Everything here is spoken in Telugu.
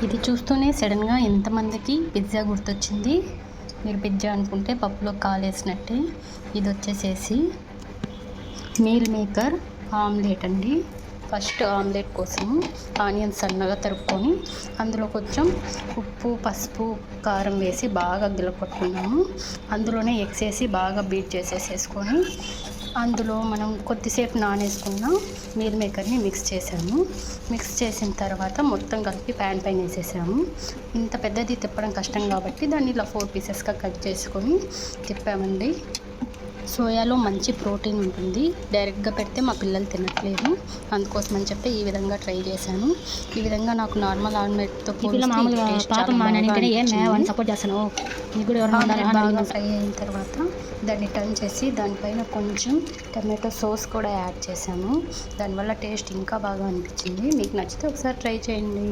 ఇది చూస్తూనే సడన్గా ఎంతమందికి పిజ్జా గుర్తొచ్చింది. మీరు పిజ్జా అనుకుంటే పప్పులో కాలేసినట్టే. ఇది వచ్చేసేసి మీల్ మేకర్ ఆమ్లెట్ అండి. ఫస్ట్ ఆమ్లెట్ కోసము ఆనియన్స్ సన్నగా తరుక్కొని అందులో కొంచెం ఉప్పు, పసుపు, కారం వేసి బాగా గిలకొట్టుకున్నాము. అందులోనే ఎగ్స్ వేసి బాగా బీట్ చేసేసుకొని అందులో మనం కొద్దిసేపు నానేసుకున్న మీల్ మేకర్ని మిక్స్ చేసాము. మిక్స్ చేసిన తర్వాత మొత్తం కలిపి ప్యాన్ పైన వేసేసాము. ఇంత పెద్దది తిప్పడం కష్టం కాబట్టి దాన్ని ఇలా 4 పీసెస్గా కట్ చేసుకొని తిప్పామండి. సోయాలో మంచి ప్రోటీన్ ఉంటుంది. డైరెక్ట్గా పెడితే మా పిల్లలు తినట్లేదు. అందుకోసం అని చెప్పి ఈ విధంగా ట్రై చేశాను. ఈ విధంగా నాకు నార్మల్ ఆమ్లెట్తో బాగా ఫ్రై అయిన తర్వాత దాన్ని టర్న్ చేసి దానిపైన కొంచెం టమాటో సాస్ కూడా యాడ్ చేశాను. దానివల్ల టేస్ట్ ఇంకా బాగా అనిపించింది. మీకు నచ్చితే ఒకసారి ట్రై చేయండి.